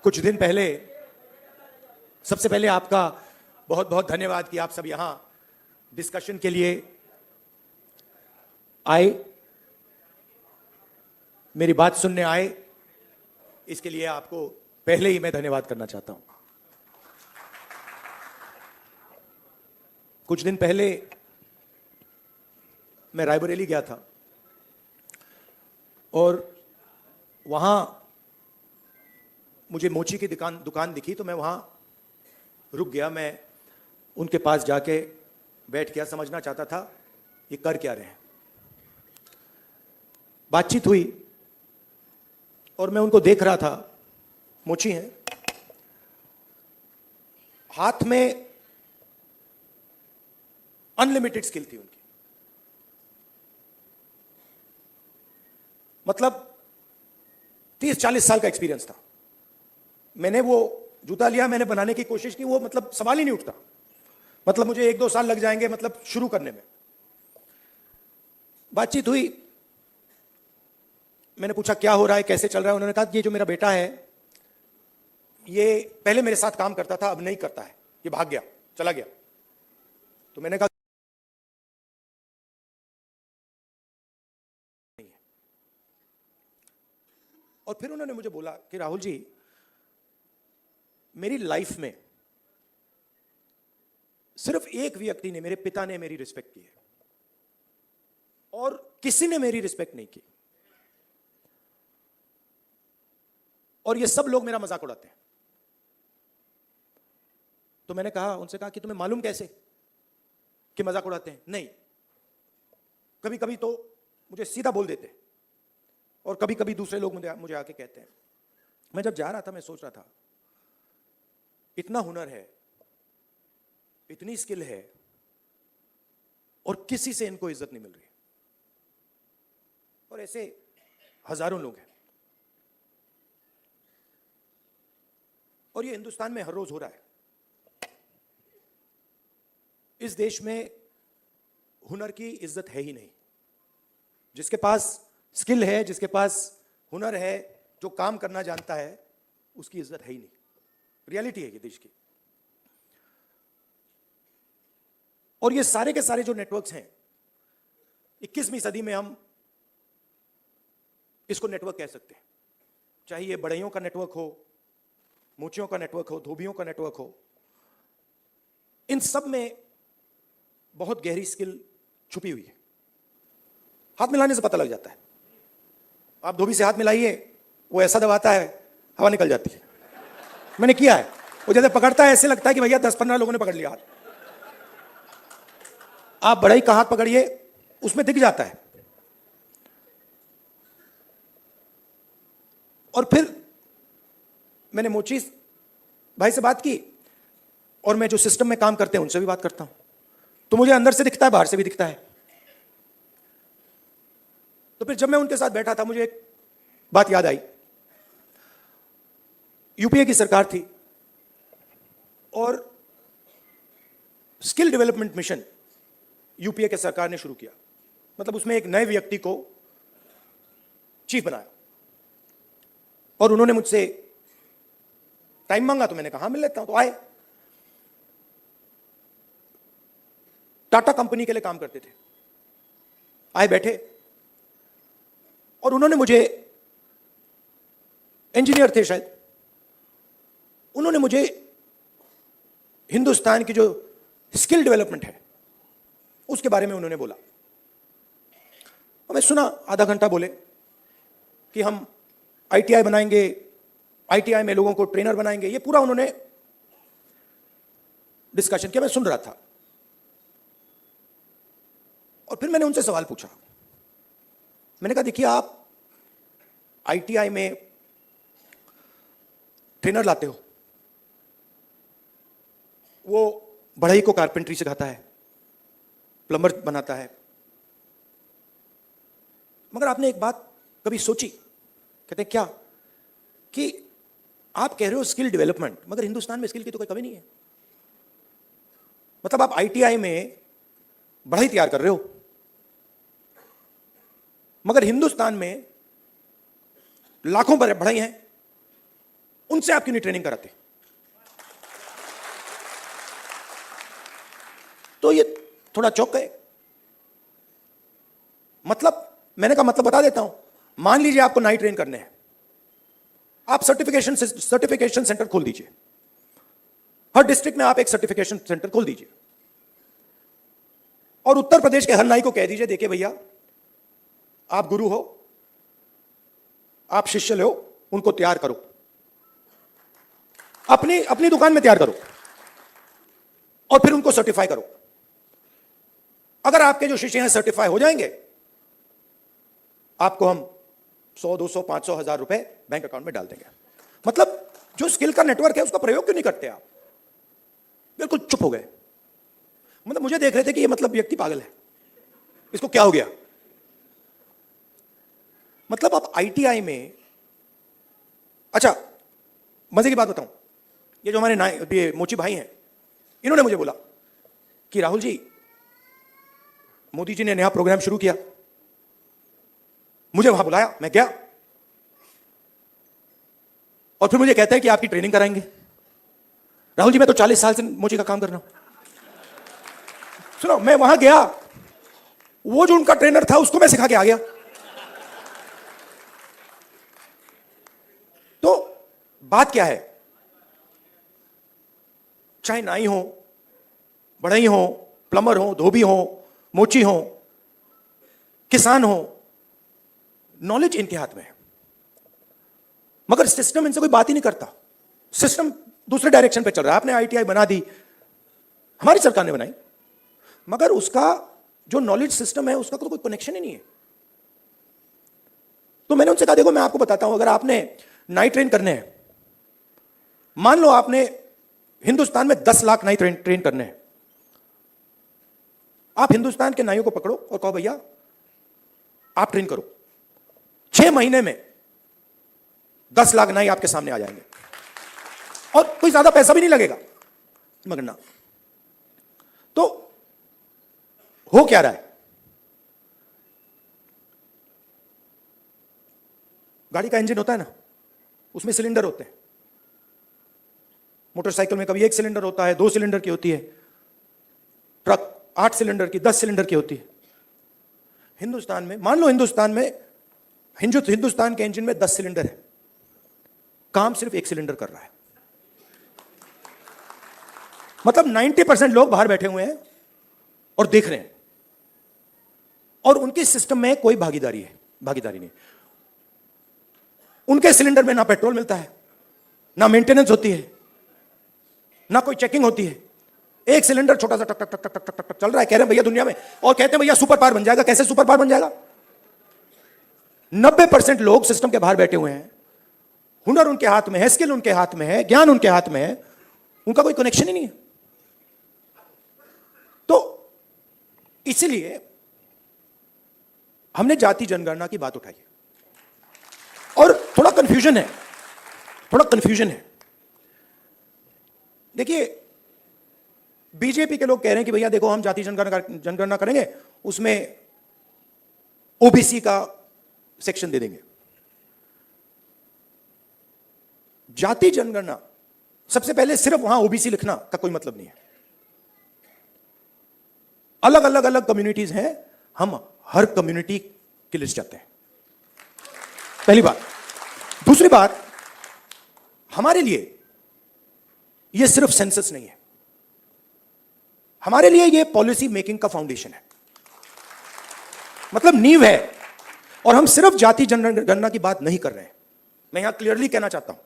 कुछ दिन पहले, सबसे पहले आपका बहुत बहुत धन्यवाद कि आप सब यहां डिस्कशन के लिए आए, मेरी बात सुनने आए। इसके लिए आपको पहले ही मैं धन्यवाद करना चाहता हूं। कुछ दिन पहले मैं रायबरेली गया था और वहां मुझे मोची की दुकान दिखी, तो मैं वहां रुक गया। मैं उनके पास जाके बैठ गया, समझना चाहता था ये कर क्या रहे हैं। बातचीत हुई और मैं उनको देख रहा था। मोची हैं, हाथ में अनलिमिटेड स्किल थी उनकी, मतलब 30-40 साल का एक्सपीरियंस था। मैंने वो जूता लिया, मैंने बनाने की कोशिश की, वो मतलब सवाल ही नहीं उठता। मतलब मुझे 1-2 साल लग जाएंगे मतलब शुरू करने में। बातचीत हुई, मैंने पूछा क्या हो रहा है, कैसे चल रहा है। उन्होंने कहा ये जो मेरा बेटा है ये पहले मेरे साथ काम करता था, अब नहीं करता है, ये भाग गया, चला गया। तो मैंने कहा नहीं है। और फिर उन्होंने मुझे बोला कि राहुल जी, मेरी लाइफ में सिर्फ एक व्यक्ति ने, मेरे पिता ने मेरी रिस्पेक्ट की है और किसी ने मेरी रिस्पेक्ट नहीं की, और ये सब लोग मेरा मजाक उड़ाते हैं। तो मैंने कहा, उनसे कहा कि तुम्हें मालूम कैसे कि मजाक उड़ाते हैं? नहीं, कभी कभी तो मुझे सीधा बोल देते और कभी कभी दूसरे लोग मुझे आके कहते हैं। मैं जब जा रहा था मैं सोच रहा था, इतना हुनर है, इतनी स्किल है और किसी से इनको इज्जत नहीं मिल रही, और ऐसे हजारों लोग हैं। और ये हिंदुस्तान में हर रोज हो रहा है। इस देश में हुनर की इज्जत है ही नहीं। जिसके पास स्किल है, जिसके पास हुनर है, जो काम करना जानता है, उसकी इज्जत है ही नहीं। रियलिटी है ये देश की। और ये सारे के सारे जो नेटवर्क्स हैं, 21वीं सदी में हम इसको नेटवर्क कह सकते हैं। चाहे ये बढ़इयों का नेटवर्क हो, मोचियों का नेटवर्क हो, धोबियों का नेटवर्क हो, इन सब में बहुत गहरी स्किल छुपी हुई है। हाथ मिलाने से पता लग जाता है। आप धोबी से हाथ मिलाइए, वो ऐसा दबाता है हवा निकल जाती है। मैंने किया है। वो जैसे पकड़ता है ऐसे लगता है कि भैया 10-15 लोगों ने पकड़ लिया हाथ। आप बढ़ई का हाथ पकड़िए, उसमें दिख जाता है। और फिर मैंने मोची भाई से बात की, और मैं जो सिस्टम में काम करते हैं उनसे भी बात करता हूं, तो मुझे अंदर से दिखता है, बाहर से भी दिखता है। तो फिर जब मैं उनके साथ बैठा था, मुझे एक बात याद आई। यूपीए की सरकार थी और स्किल डेवलपमेंट मिशन यूपीए के सरकार ने शुरू किया। मतलब उसमें एक नए व्यक्ति को चीफ बनाया, और उन्होंने मुझसे टाइम मांगा। तो मैंने कहा मिल लेता हूं। तो आए, टाटा कंपनी के लिए काम करते थे। आए, बैठे, और उन्होंने मुझे, इंजीनियर थे शायद, उन्होंने मुझे हिंदुस्तान की जो स्किल डेवलपमेंट है उसके बारे में उन्होंने बोला। और मैं सुना, आधा घंटा बोले कि हम आईटीआई बनाएंगे, आईटीआई में लोगों को ट्रेनर बनाएंगे। ये पूरा उन्होंने डिस्कशन किया, मैं सुन रहा था। और फिर मैंने उनसे सवाल पूछा। मैंने कहा देखिए, आप आईटीआई में ट्रेनर लाते हो, वो बढ़ई को कारपेंट्री सिखाता है, प्लम्बर बनाता है, मगर आपने एक बात कभी सोची? कहते हैं क्या? कि आप कह रहे हो स्किल डेवलपमेंट, मगर हिंदुस्तान में स्किल की तो कोई कमी नहीं है। मतलब आप आईटीआई में बढ़ई तैयार कर रहे हो, मगर हिंदुस्तान में लाखों बढ़ई हैं उनसे आप क्यों नहीं ट्रेनिंग कराते? तो ये थोड़ा चौंक गए। मतलब मैंने कहा मतलब बता देता हूं, मान लीजिए आपको नाइट ट्रेन करने हैं, आप सर्टिफिकेशन सेंटर खोल दीजिए। हर डिस्ट्रिक्ट में आप एक सर्टिफिकेशन सेंटर खोल दीजिए और उत्तर प्रदेश के हर नाई को कह दीजिए, देखिए भैया आप गुरु हो, आप शिष्य लो, उनको तैयार करो, अपनी अपनी दुकान में तैयार करो और फिर उनको सर्टिफाई करो। अगर आपके जो शिष्य हैं सर्टिफाई हो जाएंगे, आपको हम 100, 200, 500, 1000 रुपए बैंक अकाउंट में डाल देंगे। मतलब जो स्किल का नेटवर्क है उसका प्रयोग क्यों नहीं करते आप? बिल्कुल चुप हो गए। मतलब मुझे देख रहे थे कि ये मतलब व्यक्ति पागल है, इसको क्या हो गया। मतलब आप आईटीआई में, अच्छा मजे की बात बताऊं, ये जो हमारे ये मोची भाई हैं, इन्होंने मुझे बोला कि राहुल जी, मोदी जी ने नया प्रोग्राम शुरू किया, मुझे वहां बुलाया, मैं गया और फिर मुझे कहता है कि आपकी ट्रेनिंग कराएंगे। राहुल जी मैं तो 40 साल से मोची का काम कर रहा हूं। सुनो, मैं वहां गया, वो जो उनका ट्रेनर था उसको मैं सिखा के आ गया। तो बात क्या है, चाहे नाई हो, बढ़ई हो, प्लम्बर हो, धोबी हो, मोची हो, किसान हो, नॉलेज इनके हाथ में है, मगर सिस्टम इनसे कोई बात ही नहीं करता। सिस्टम दूसरे डायरेक्शन पे चल रहा है। आपने आईटीआई बना दी, हमारी सरकार ने बनाई, मगर उसका जो नॉलेज सिस्टम है उसका तो कोई कनेक्शन ही नहीं है। तो मैंने उनसे कहा, देखो मैं आपको बताता हूं, अगर आपने नाइट ट्रेन करने हैं, मान लो आपने हिंदुस्तान में 10 लाख नाई ट्रेन करने हैं, आप हिंदुस्तान के नाइयों को पकड़ो और कहो भैया आप ट्रेन करो, 6 महीने में 10 लाख नाई आपके सामने आ जाएंगे और कोई ज्यादा पैसा भी नहीं लगेगा मगर ना। तो हो क्या रहा है, गाड़ी का इंजन होता है ना, उसमें सिलेंडर होते हैं। मोटरसाइकिल में कभी 1 सिलेंडर होता है, 2 सिलेंडर की होती है, ट्रक 8 सिलेंडर की, 10 सिलेंडर की होती है। हिंदुस्तान में मान लो हिंदुस्तान के इंजन में 10 सिलेंडर है, काम सिर्फ 1 सिलेंडर कर रहा है। मतलब 90% लोग बाहर बैठे हुए हैं और देख रहे हैं और उनके सिस्टम में कोई भागीदारी नहीं। उनके सिलेंडर में ना पेट्रोल मिलता है, ना मेंटेनेंस होती है, ना कोई चेकिंग होती है। 1 सिलेंडर छोटा सा टक टक टक टक टक टक टक चल रहा है, कह रहे हैं भैया दुनिया में, और कहते हैं भैया सुपर पावर बन जाएगा। कैसे सुपर पावर बन जाएगा? 90% लोग सिस्टम के बाहर बैठे हुए हैं, हुनर उनके हाथ में है, स्किल उनके हाथ में है, ज्ञान उनके हाथ में है, उनका कोई कनेक्शन ही नहीं है। तो इसलिए हमने जाति जनगणना की बात उठाई और थोड़ा कंफ्यूजन है। देखिए, बीजेपी के लोग कह रहे हैं कि भैया देखो हम जाति जनगणना करेंगे, उसमें ओबीसी का सेक्शन दे देंगे। जाति जनगणना, सबसे पहले सिर्फ वहां ओबीसी लिखना का कोई मतलब नहीं है। अलग कम्युनिटीज हैं, हम हर कम्युनिटी की लिस्ट चाहते हैं, पहली बात। दूसरी बात, हमारे लिए यह सिर्फ सेंसस नहीं है, हमारे लिए यह पॉलिसी मेकिंग का फाउंडेशन है, मतलब नींव है। और हम सिर्फ जाति जनगणना की बात नहीं कर रहे हैं, मैं यहां क्लियरली कहना चाहता हूं,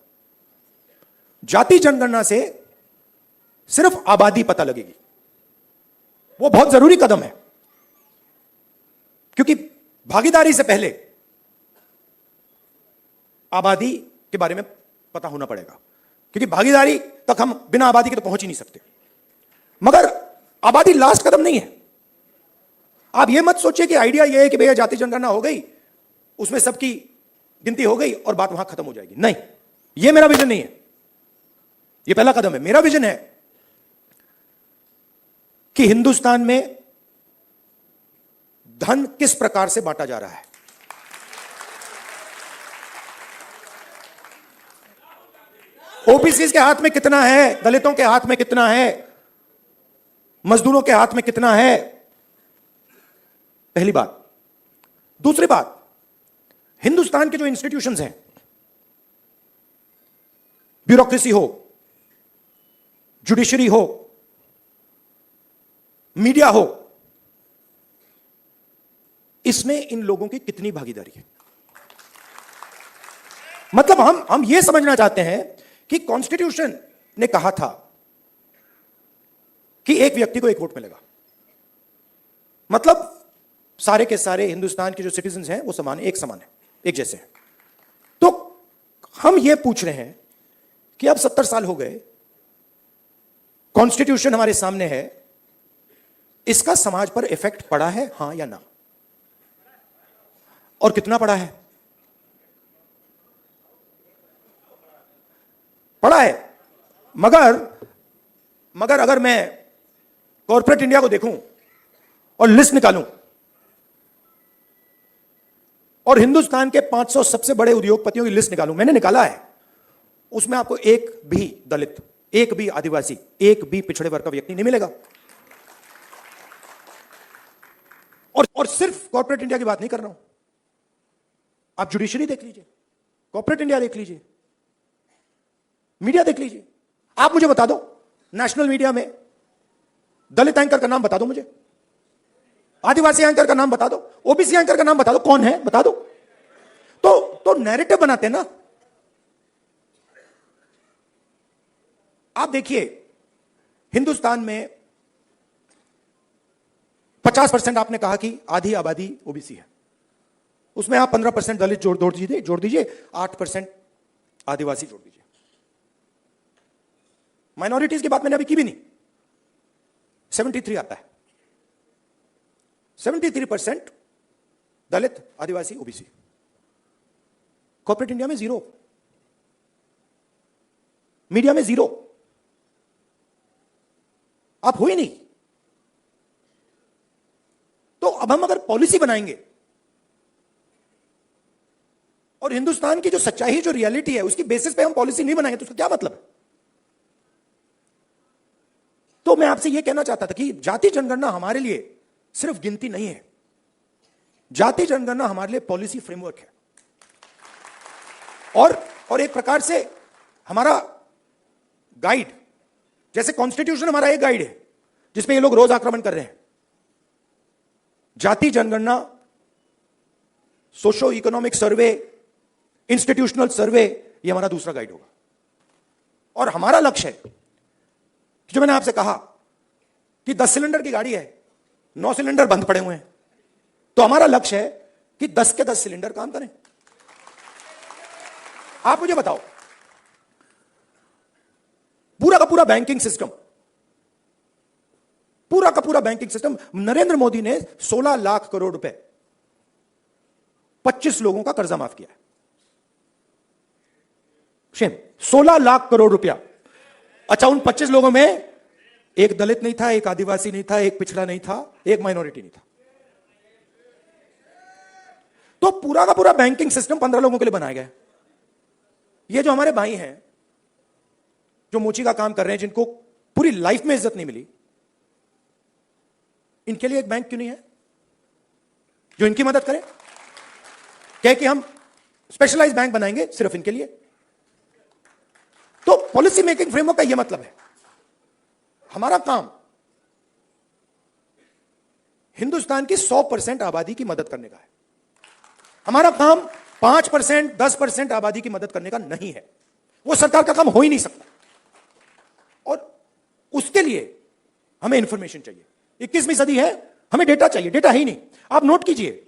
जाति जनगणना से सिर्फ आबादी पता लगेगी, वो बहुत जरूरी कदम है, क्योंकि भागीदारी से पहले आबादी के बारे में पता होना पड़ेगा, क्योंकि भागीदारी तक हम बिना आबादी के तो पहुंच ही नहीं सकते। मगर आबादी लास्ट कदम नहीं है। आप यह मत सोचिए कि आइडिया यह है कि भैया जाति जनगणना हो गई, उसमें सबकी गिनती हो गई और बात वहां खत्म हो जाएगी। नहीं, यह मेरा विजन नहीं है, यह पहला कदम है। मेरा विजन है कि हिंदुस्तान में धन किस प्रकार से बांटा जा रहा है, ओबीसी के हाथ में कितना है, दलितों के हाथ में कितना है, मजदूरों के हाथ में कितना है? पहली बात। दूसरी बात, हिंदुस्तान के जो इंस्टीट्यूशंस हैं, ब्यूरोक्रेसी हो, जुडिशरी हो, मीडिया हो, इसमें इन लोगों की कितनी भागीदारी है? मतलब हम यह समझना चाहते हैं कि कॉन्स्टिट्यूशन ने कहा था कि एक व्यक्ति को एक वोट मिलेगा, मतलब सारे के सारे हिंदुस्तान के जो सिटीजन्स हैं वो समान, एक समान है, एक जैसे हैं। तो हम ये पूछ रहे हैं कि अब 70 साल हो गए, कॉन्स्टिट्यूशन हमारे सामने है, इसका समाज पर इफेक्ट पड़ा है, हां या ना? और कितना पड़ा है? पड़ा है। मगर अगर मैं कॉर्पोरेट इंडिया को देखूं और लिस्ट निकालूं और हिंदुस्तान के 500 सबसे बड़े उद्योगपतियों की लिस्ट निकालूं, मैंने निकाला है, उसमें आपको एक भी दलित, एक भी आदिवासी, एक भी पिछड़े वर्ग का व्यक्ति नहीं मिलेगा। और सिर्फ कॉर्पोरेट इंडिया की बात नहीं कर रहा हूं, आप जुडिशरी देख लीजिए, कॉर्पोरेट इंडिया देख लीजिए, मीडिया देख लीजिए। आप मुझे बता दो, नेशनल मीडिया में दलित एंकर का नाम बता दो मुझे, आदिवासी एंकर का नाम बता दो, ओबीसी एंकर का नाम बता दो, कौन है बता दो। तो नैरेटिव बनाते हैं ना। आप देखिए, हिंदुस्तान में 50% आपने कहा कि आधी आबादी ओबीसी है, उसमें आप 15% दलित जोड़ दीजिए, 8% आदिवासी जोड़ दीजिए। माइनॉरिटीज की बात मैंने अभी की भी नहीं, 73 आता है, 73% दलित, आदिवासी, ओबीसी। कॉर्पोरेट इंडिया में 0, मीडिया में 0, आप हो ही नहीं। तो अब हम अगर पॉलिसी बनाएंगे और हिंदुस्तान की जो सच्चाई, जो रियलिटी है, उसकी बेसिस पे हम पॉलिसी नहीं बनाएंगे तो उसका क्या मतलब है? तो मैं आपसे यह कहना चाहता था कि जाति जनगणना हमारे लिए सिर्फ गिनती नहीं है, जाति जनगणना हमारे लिए पॉलिसी फ्रेमवर्क है, और एक प्रकार से हमारा गाइड, जैसे कॉन्स्टिट्यूशन हमारा एक गाइड है जिसपे ये लोग रोज आक्रमण कर रहे हैं। जाति जनगणना, सोशो इकोनॉमिक सर्वे, इंस्टीट्यूशनल सर्वे, ये हमारा दूसरा गाइड होगा। और हमारा लक्ष्य है, जो मैंने आपसे कहा कि 10 सिलेंडर की गाड़ी है, 9 सिलेंडर बंद पड़े हुए हैं, तो हमारा लक्ष्य है कि 10 के 10 सिलेंडर काम करें। आप मुझे बताओ, पूरा का पूरा बैंकिंग सिस्टम, पूरा का पूरा बैंकिंग सिस्टम, नरेंद्र मोदी ने 16 लाख करोड़ रुपए 25 लोगों का कर्जा माफ किया है। शेम, 16 लाख करोड़ रुपया। अच्छा, उन 25 लोगों में एक दलित नहीं था, एक आदिवासी नहीं था, एक पिछड़ा नहीं था, एक माइनॉरिटी नहीं था। तो पूरा का पूरा बैंकिंग सिस्टम 15 लोगों के लिए बनाया गया है। ये जो हमारे भाई हैं, जो मोची का काम कर रहे हैं, जिनको पूरी लाइफ में इज्जत नहीं मिली, इनके लिए एक बैंक क्यों नहीं है जो इनकी मदद करे? क्या कि हम स्पेशलाइज बैंक बनाएंगे सिर्फ इनके लिए? तो पॉलिसी मेकिंग फ्रेमवर्क का यह मतलब है, हमारा काम हिंदुस्तान की 100% आबादी की मदद करने का है। हमारा काम 5%, 10% आबादी की मदद करने का नहीं है। वो सरकार का काम हो ही नहीं सकता। और उसके लिए हमें इंफॉर्मेशन चाहिए। 21वीं सदी है, हमें डेटा चाहिए। डेटा ही नहीं। आप नोट कीजिए,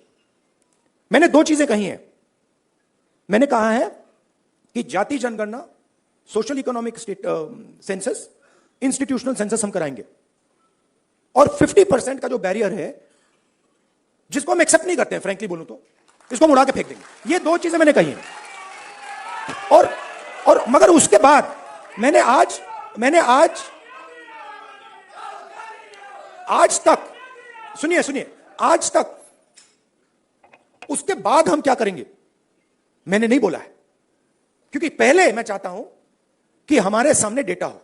मैंने 2 चीजें कही हैं। मैंने कहा है कि जाति जनगणना, social economic census, institutional census हम कराएंगे, और 50% का जो बैरियर है, जिसको हम एक्सेप्ट नहीं करते हैं, फ्रैंकली बोलूं तो इसको हम उड़ा के फेंक देंगे। ये 2 चीजें मैंने कही हैं। और मगर उसके बाद मैंने आज तक सुनिए, आज तक उसके बाद हम क्या करेंगे मैंने नहीं बोला है, क्योंकि पहले मैं चाहता हूं कि हमारे सामने डेटा हो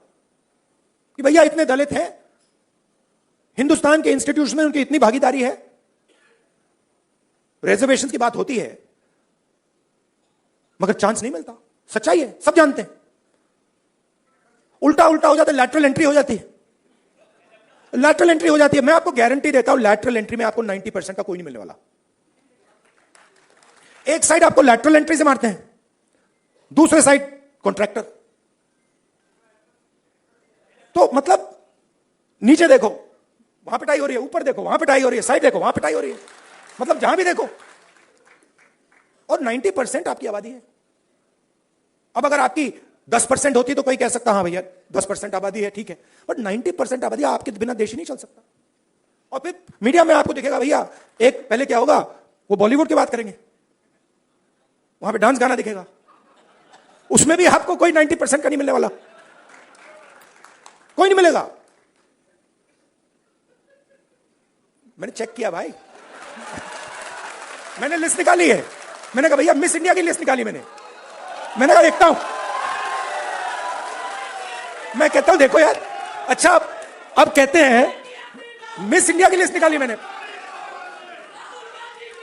कि भैया इतने दलित हैं, हिंदुस्तान के इंस्टीट्यूशन में उनकी इतनी भागीदारी है, रिजर्वेशन की बात होती है मगर चांस नहीं मिलता। सच्चाई है, सब जानते हैं। उल्टा उल्टा हो जाता है, लैटरल एंट्री हो जाती है, लैटरल एंट्री हो जाती है। मैं आपको गारंटी देता हूं लैटरल एंट्री में आपको 90% का कोई नहीं मिलने वाला। एक साइड आपको लैटरल एंट्री से मारते हैं, दूसरे साइड कॉन्ट्रैक्टर। तो मतलब नीचे देखो वहां पिटाई हो रही है, ऊपर देखो वहां पिटाई हो रही है, साइड देखो वहां पिटाई हो रही है, मतलब जहां भी देखो। और 90% आपकी आबादी है। अब अगर आपकी 10% होती तो कोई कह सकता हाँ भैया 10% आबादी है ठीक है, बट 90% आबादी आपके बिना देश ही नहीं चल सकता। और फिर मीडिया में आपको दिखेगा भैया, एक पहले क्या होगा, वो बॉलीवुड की बात करेंगे, वहां पे डांस गाना दिखेगा, उसमें भी आपको कोई 90% का नहीं मिलने वाला, कोई नहीं मिलेगा। मैंने चेक किया भाई, मैंने लिस्ट निकाली है। मैंने कहा भैया मिस इंडिया की लिस्ट निकाली मैंने कहा देखता हूं, मैं कहता हूं देखो यार। अच्छा अब कहते हैं मिस इंडिया की लिस्ट निकाली मैंने।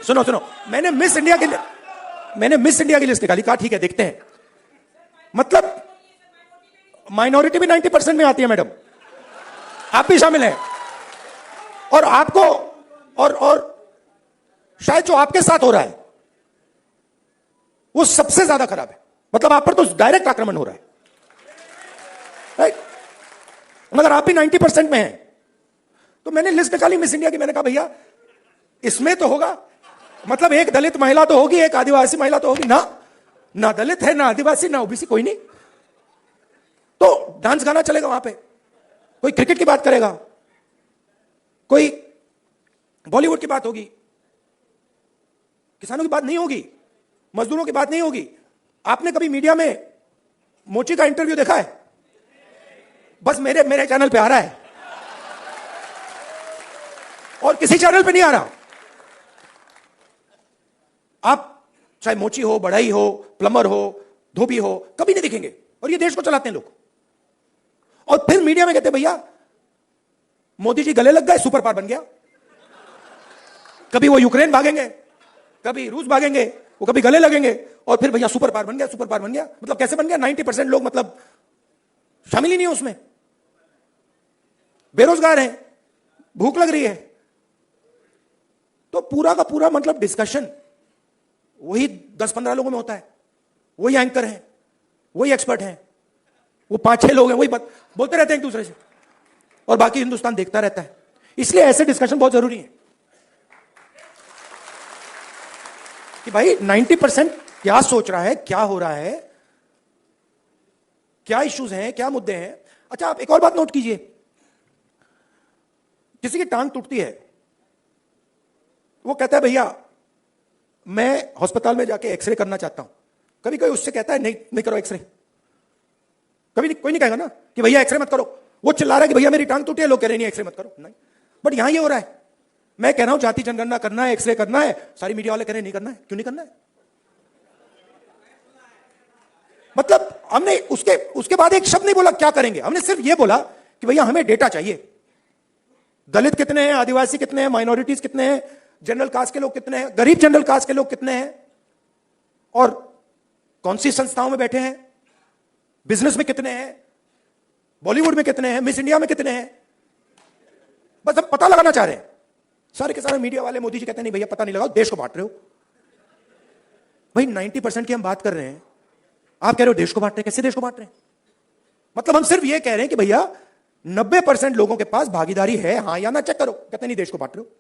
सुनो सुनो, मैंने मिस इंडिया की लिस्ट निकाली, कहा ठीक है देखते हैं। मतलब माइनॉरिटी भी 90% में आती है मैडम, आप भी शामिल हैं। और आपको और शायद जो आपके साथ हो रहा है वो सबसे ज्यादा खराब है। मतलब आप पर तो डायरेक्ट आक्रमण हो रहा है, राइट? मगर आप भी 90% में हैं। तो मैंने लिस्ट निकाली मिस इंडिया की, मैंने कहा भैया इसमें तो होगा, मतलब एक दलित महिला तो होगी, एक आदिवासी महिला तो होगी ना दलित है, ना आदिवासी, ना ओबीसी, कोई नहीं। तो डांस गाना चलेगा वहां पे, कोई क्रिकेट की बात करेगा, कोई बॉलीवुड की बात होगी, किसानों की बात नहीं होगी, मजदूरों की बात नहीं होगी। आपने कभी मीडिया में मोची का इंटरव्यू देखा है? बस मेरे चैनल पे आ रहा है और किसी चैनल पे नहीं आ रहा। आप चाहे मोची हो, बढ़ई हो, प्लम्बर हो, धोबी हो, कभी नहीं दिखेंगे। और ये देश को चलाते हैं लोग। और फिर मीडिया में कहते हैं भैया मोदी जी गले लग गए, सुपर पावर बन गया। कभी वो यूक्रेन भागेंगे, कभी रूस भागेंगे, वो कभी गले लगेंगे, और फिर भैया सुपर पावर बन गया, सुपर पावर बन गया। मतलब कैसे बन गया? 90% लोग मतलब शामिल ही नहीं है उसमें, बेरोजगार हैं, भूख लग रही है। तो पूरा का पूरा मतलब डिस्कशन वही 10-15 लोगों में होता है, वही एंकर हैं, वही एक्सपर्ट हैं, वो 5-6 लोग हैं, वही बोलते रहते हैं एक दूसरे से, और बाकी हिंदुस्तान देखता रहता है। इसलिए ऐसे डिस्कशन बहुत जरूरी है कि भाई 90% क्या सोच रहा है, क्या हो रहा है, क्या इश्यूज हैं, क्या मुद्दे हैं। अच्छा आप एक और बात नोट कीजिए, किसी की टांग टूटती है, वो कहता है भैया मैं अस्पताल में जाके एक्सरे करना चाहता हूं। कभी कोई उससे कहता है नहीं करो एक्सरे? कभी कोई नहीं कहेगा ना कि भैया एक्सरे मत करो। वो चिल्ला रहा है कि भैया मेरी टांग टूटी है, लोग कह रहे नहीं एक्सरे मत करो। नहीं, बट यहां ये हो रहा है, मैं कह रहा हूं जाति जनगणना करना है, एक्सरे करना है, सारी मीडिया वाले कह रहे नहीं करना है। क्यों नहीं करना है? मतलब हमने उसके बाद एक शब्द नहीं बोला क्या करेंगे, हमने सिर्फ यह बोला कि भैया हमें डेटा चाहिए। दलित कितने हैं, आदिवासी कितने हैं, माइनॉरिटीज कितने हैं, जनरल कास्ट के लोग कितने हैं, गरीब जनरल कास्ट के लोग कितने हैं, और कौन सी संस्थाओं में बैठे हैं, बिजनेस में कितने हैं, बॉलीवुड में कितने हैं, मिस इंडिया में कितने हैं। बस हम पता लगाना चाह रहे हैं। सारे के सारे मीडिया वाले, मोदी जी कहते हैं नहीं भैया पता नहीं लगाओ, देश को बांट रहे हो। भाई 90% की हम बात कर रहे हैं, आप कह रहे हो देश को बांट रहे हैं। कैसे देश को बांट रहे हैं? मतलब हम सिर्फ ये कह रहे हैं कि भैया 90% लोगों के पास भागीदारी है, हां या ना चेक करो। कहते नहीं देश को बांट रहे हो।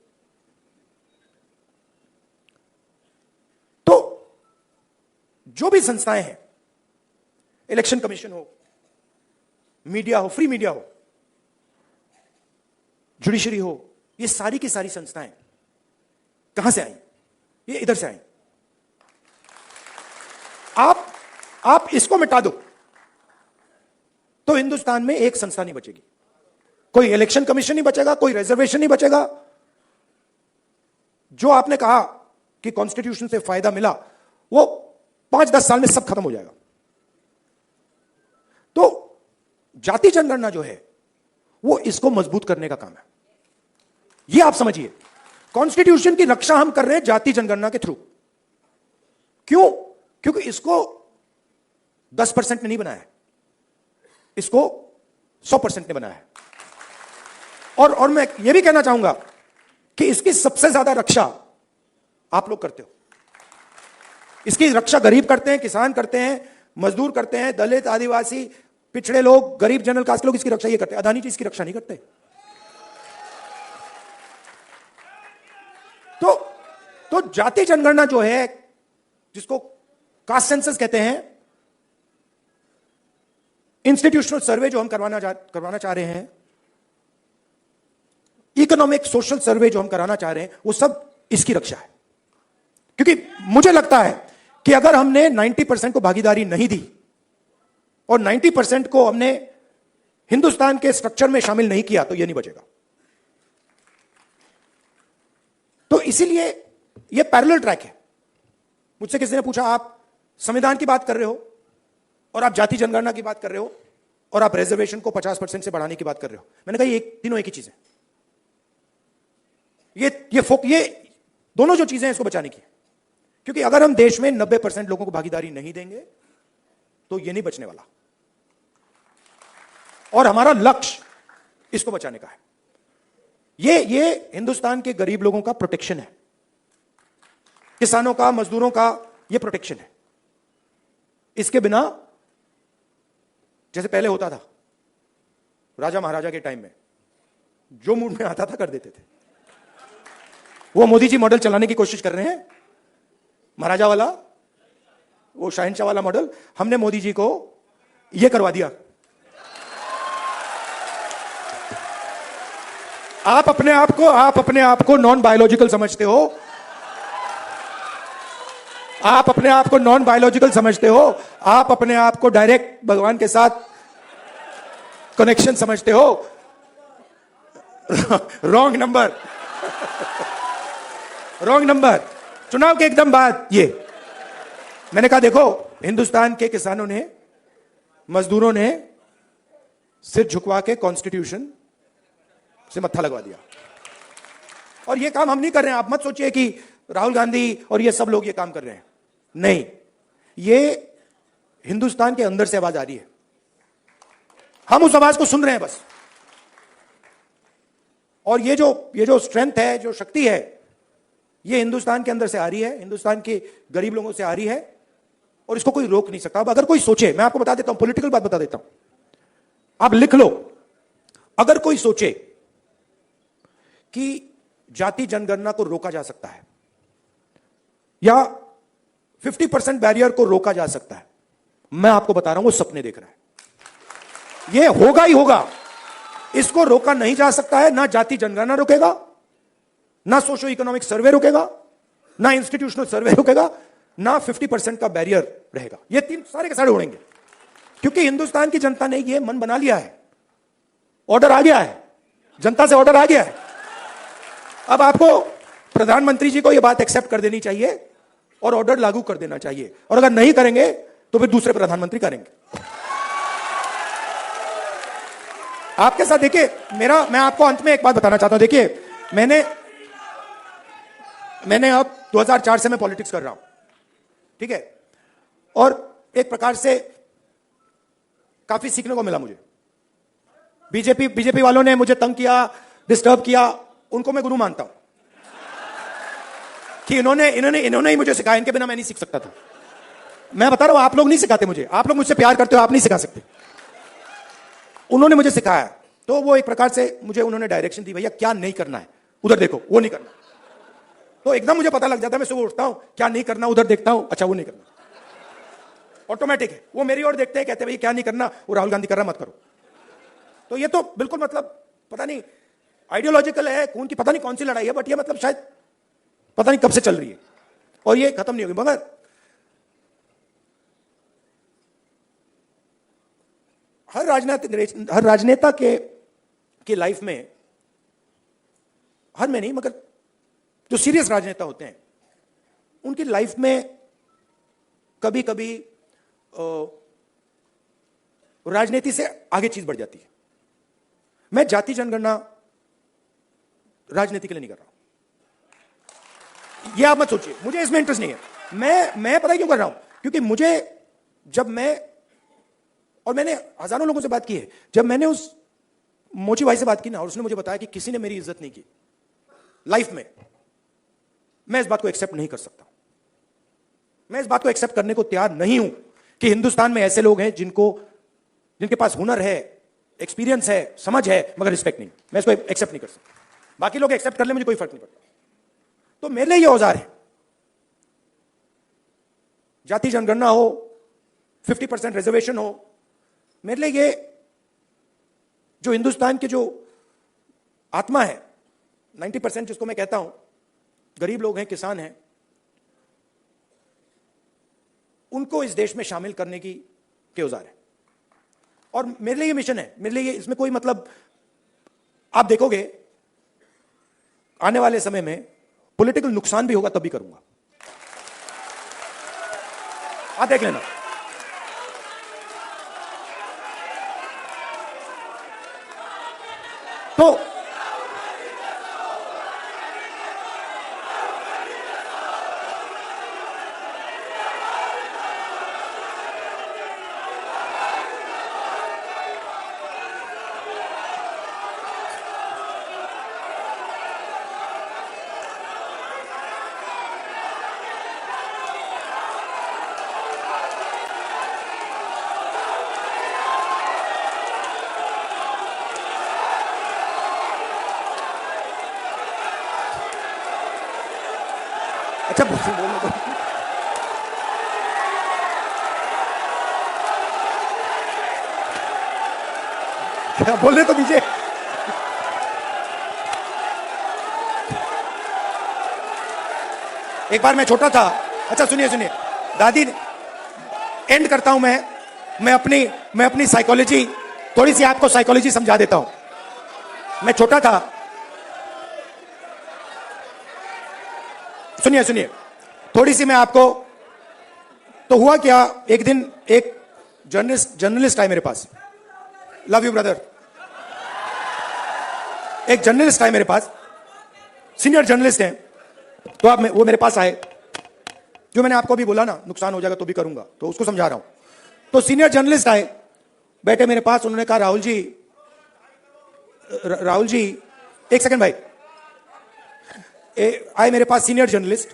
तो जो भी संस्थाएं हैं, इलेक्शन कमीशन हो, मीडिया हो, फ्री मीडिया हो, जुडिशरी हो, ये सारी की सारी संस्थाएं कहां से आई? ये इधर से आई। आप इसको मिटा दो तो हिंदुस्तान में एक संस्था नहीं बचेगी। कोई इलेक्शन कमीशन नहीं बचेगा, कोई रिजर्वेशन नहीं बचेगा। जो आपने कहा कि कॉन्स्टिट्यूशन से फायदा मिला, वो 5-10 साल में सब खत्म हो जाएगा। तो जाति जनगणना जो है वो इसको मजबूत करने का काम है। ये आप समझिए, कॉन्स्टिट्यूशन की रक्षा हम कर रहे हैं जाति जनगणना के थ्रू। क्यों? क्योंकि इसको 10% ने नहीं बनाया है, इसको 100% ने बनाया है। और मैं ये भी कहना चाहूंगा कि इसकी सबसे ज्यादा रक्षा आप लोग करते हो। इसकी रक्षा गरीब करते हैं, किसान करते हैं, मजदूर करते हैं, दलित, आदिवासी, पिछड़े लोग, गरीब, जनरल कास्ट के लोग इसकी रक्षा ये करते हैं। अदानी जी इसकी रक्षा नहीं करते। तो जाति जनगणना जो है, जिसको कास्ट सेंसस कहते हैं, इंस्टीट्यूशनल सर्वे जो हम करवाना चाह रहे हैं, इकोनॉमिक सोशल सर्वे जो हम कराना चाह रहे हैं, वो सब इसकी रक्षा है। क्योंकि मुझे लगता है कि अगर हमने 90% को भागीदारी नहीं दी और 90% को हमने हिंदुस्तान के स्ट्रक्चर में शामिल नहीं किया तो यह नहीं बचेगा। तो इसीलिए यह पैरेलल ट्रैक है। मुझसे किसी ने पूछा, आप संविधान की बात कर रहे हो और आप जाति जनगणना की बात कर रहे हो और आप रिजर्वेशन को 50% से बढ़ाने की बात कर रहे हो। मैंने कहा ये तीनों एक ही चीज है। ये दोनों जो चीजें हैं इसको बचाने की। क्योंकि अगर हम देश में 90% लोगों को भागीदारी नहीं देंगे तो ये नहीं बचने वाला। और हमारा लक्ष्य इसको बचाने का है। ये हिंदुस्तान के गरीब लोगों का प्रोटेक्शन है, किसानों का, मजदूरों का ये प्रोटेक्शन है। इसके बिना जैसे पहले होता था, राजा महाराजा के टाइम में जो मूड में आता था कर देते थे। वो मोदी जी मॉडल चलाने की कोशिश कर रहे हैं, महाराजा वाला, वो शहंशाह वाला मॉडल। हमने मोदी जी को ये करवा दिया। आप अपने आप को नॉन बायोलॉजिकल समझते हो। आप अपने आप को नॉन बायोलॉजिकल समझते हो। आप अपने आप को डायरेक्ट भगवान के साथ कनेक्शन समझते हो। Wrong number. Wrong number. चुनाव के एकदम बाद ये मैंने कहा, देखो हिंदुस्तान के किसानों ने, मजदूरों ने सिर झुकवा के कॉन्स्टिट्यूशन से मत्था लगवा दिया। और ये काम हम नहीं कर रहे हैं। आप मत सोचिए कि राहुल गांधी और ये सब लोग ये काम कर रहे हैं। नहीं, ये हिंदुस्तान के अंदर से आवाज आ रही है। हम उस आवाज को सुन रहे हैं बस। और ये जो स्ट्रेंथ है, जो शक्ति है, ये हिंदुस्तान के अंदर से आ रही है, हिंदुस्तान के गरीब लोगों से आ रही है और इसको कोई रोक नहीं सकता। अब अगर कोई सोचे, मैं आपको बता देता हूं, पॉलिटिकल बात बता देता हूं, आप लिख लो। अगर कोई सोचे कि जाति जनगणना को रोका जा सकता है या 50% बैरियर को रोका जा सकता है, मैं आपको बता रहा हूं वो सपने देख रहा है। ये होगा ही होगा। इसको रोका नहीं जा सकता है। ना जाति जनगणना रोकेगा, ना सोशो इकोनॉमिक सर्वे रोकेगा, ना इंस्टीट्यूशनल सर्वे रोकेगा, ना 50% का बैरियर रहेगा। ये तीन सारे के सारे उड़ेंगे। क्योंकि हिंदुस्तान की जनता ने ये मन बना लिया है। ऑर्डर आ गया है, जनता से ऑर्डर आ गया है। अब आपको प्रधानमंत्री जी को यह बात एक्सेप्ट कर देनी चाहिए और ऑर्डर लागू कर देना चाहिए। और अगर नहीं करेंगे तो फिर दूसरे प्रधानमंत्री करेंगे। आपके साथ देखिए, मैं आपको अंत में एक बात बताना चाहता हूं। देखिए, मैंने अब 2004 से मैं पॉलिटिक्स कर रहा हूं, ठीक है, और एक प्रकार से काफी सीखने को मिला मुझे। बीजेपी वालों ने मुझे तंग किया, डिस्टर्ब किया, उनको मैं गुरु मानता हूं कि इन्होंने ही मुझे सिखाया। इनके बिना मैं नहीं सीख सकता था। मैं बता रहा हूं, आप लोग नहीं सिखाते मुझे। आप लोग मुझसे प्यार करते हो, आप नहीं सिखा सकते। उन्होंने मुझे सिखाया, तो वो एक प्रकार से मुझे उन्होंने डायरेक्शन दी, भैया क्या नहीं करना है, उधर देखो, वो नहीं करना। तो एकदम मुझे पता लग जाता है। मैं सुबह उठता हूं, क्या नहीं करना, उधर देखता हूं, अच्छा वो नहीं करना। ऑटोमेटिक है। वो मेरी ओर देखते हैं, कहते हैं भैया क्या नहीं करना, वो राहुल गांधी कर रहा, मत करो। तो ये तो बिल्कुल मतलब पता नहीं आइडियोलॉजिकल है, खून की पता नहीं कौन सी लड़ाई है, बट ये मतलब शायद पता नहीं कब से चल रही है और ये खत्म नहीं होगी। मगर हर राजनेता के लाइफ में, हर में नहीं मगर जो सीरियस राजनेता होते हैं उनकी लाइफ में कभी कभी राजनीति से आगे चीज बढ़ जाती है। मैं जाति जनगणना राजनीति के लिए नहीं कर रहा हूं, ये आप मत सोचिए, मुझे इसमें इंटरेस्ट नहीं है। मैं पता क्यों कर रहा हूं, क्योंकि मुझे जब मैंने हजारों लोगों से बात की है, जब मैंने उस मोची भाई से बात की ना, और उसने मुझे बताया कि किसी ने मेरी इज्जत नहीं की लाइफ में, मैं इस बात को एक्सेप्ट नहीं कर सकता। मैं इस बात को एक्सेप्ट करने को तैयार नहीं हूं कि हिंदुस्तान में ऐसे लोग हैं जिनके पास हुनर है, एक्सपीरियंस है, समझ है, मगर रिस्पेक्ट नहीं। मैं इसको एक्सेप्ट नहीं कर सकता। बाकी लोग एक्सेप्ट कर ले, मुझे कोई फर्क नहीं पड़ता। तो मेरे लिए ये औजार है, जाति जनगणना हो, 50% रिजर्वेशन हो, मेरे लिए ये जो हिंदुस्तान के जो आत्मा है, 90% जिसको मैं कहता हूं, गरीब लोग हैं, किसान हैं, उनको इस देश में शामिल करने की के औजार है। और मेरे लिए ये मिशन है, मेरे लिए ये, इसमें कोई मतलब, आप देखोगे आने वाले समय में पॉलिटिकल नुकसान भी होगा तब भी करूंगा, आप देख लेना। तो अच्छा बोलने दो। क्या बोलने तो दीजिए। एक बार मैं छोटा था, अच्छा सुनिए दादी, एंड करता हूं मैं अपनी साइकोलॉजी, थोड़ी सी आपको साइकोलॉजी समझा देता हूं। मैं छोटा था, सुनिए थोड़ी सी मैं आपको, तो हुआ क्या, एक दिन एक जर्नलिस्ट आए मेरे पास, लव यू ब्रदर, एक जर्नलिस्ट आए मेरे पास, सीनियर जर्नलिस्ट हैं, तो वो मेरे पास आए, जो मैंने आपको अभी बोला ना, नुकसान हो जाएगा तो भी करूंगा, तो उसको समझा रहा हूं। तो सीनियर जर्नलिस्ट आए, बैठे मेरे पास, उन्होंने कहा राहुल जी, एक सेकंड भाई, आए मेरे पास सीनियर जर्नलिस्ट,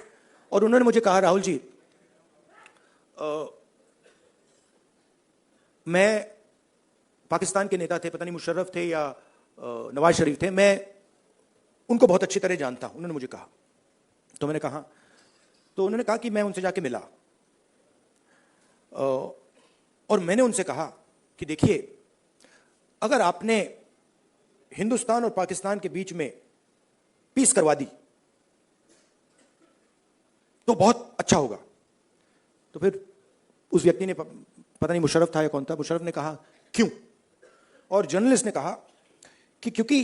और उन्होंने मुझे कहा राहुल जी, मैं पाकिस्तान के नेता थे, पता नहीं मुशर्रफ थे या नवाज शरीफ थे, मैं उनको बहुत अच्छी तरह जानता हूं, उन्होंने मुझे कहा। तो मैंने कहा, तो उन्होंने कहा कि मैं उनसे जाके मिला, और मैंने उनसे कहा कि देखिए, अगर आपने हिंदुस्तान और पाकिस्तान के बीच में पीस करवा दी तो बहुत अच्छा होगा। तो फिर उस व्यक्ति ने, पता नहीं मुशर्रफ था या कौन था, मुशर्रफ ने कहा क्यों, और जर्नलिस्ट ने कहा कि क्योंकि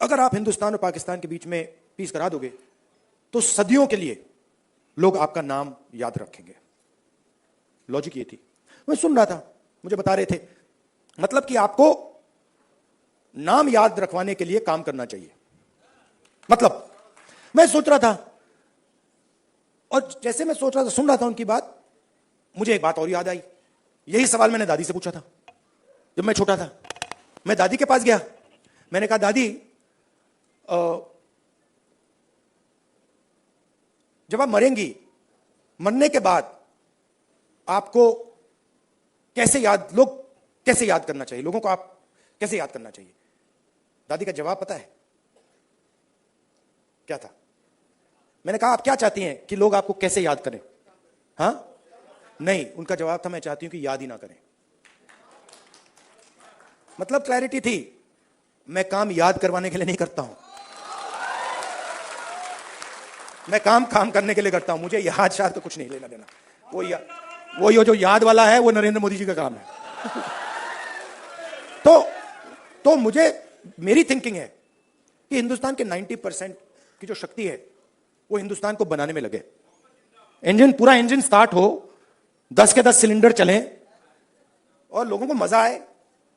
अगर आप हिंदुस्तान और पाकिस्तान के बीच में पीस करा दोगे तो सदियों के लिए लोग आपका नाम याद रखेंगे। लॉजिक ये थी, मैं सुन रहा था, मुझे बता रहे थे, मतलब कि आपको नाम याद रखवाने के लिए काम करना चाहिए। मतलब मैं सोच रहा था, और जैसे मैं सोच रहा था, सुन रहा था उनकी बात, मुझे एक बात और याद आई। यही सवाल मैंने दादी से पूछा था जब मैं छोटा था। मैं दादी के पास गया, मैंने कहा दादी, जब आप मरेंगी, मरने के बाद आपको लोग कैसे याद करना चाहिए, लोगों को आप कैसे याद करना चाहिए? दादी का जवाब पता है क्या था? मैंने कहा आप क्या चाहती हैं कि लोग आपको कैसे याद करें? हाँ, नहीं, उनका जवाब था मैं चाहती हूं कि याद ही ना करें। मतलब क्लैरिटी थी, मैं काम याद करवाने के लिए नहीं करता हूं, मैं काम करने के लिए करता हूं। मुझे याद शायद तो कुछ नहीं लेना देना, वो जो याद वाला है वो नरेंद्र मोदी जी का काम है। तो मेरी थिंकिंग है कि हिंदुस्तान के 90% की जो शक्ति है वो हिंदुस्तान को बनाने में लगे। पूरा इंजन स्टार्ट हो, 10 के 10 सिलेंडर चलें, और लोगों को मजा आए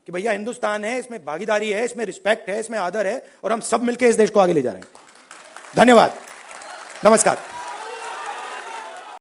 कि भैया हिंदुस्तान है, इसमें भागीदारी है, इसमें रिस्पेक्ट है, इसमें आदर है और हम सब मिलकर इस देश को आगे ले जा रहे हैं। धन्यवाद, नमस्कार।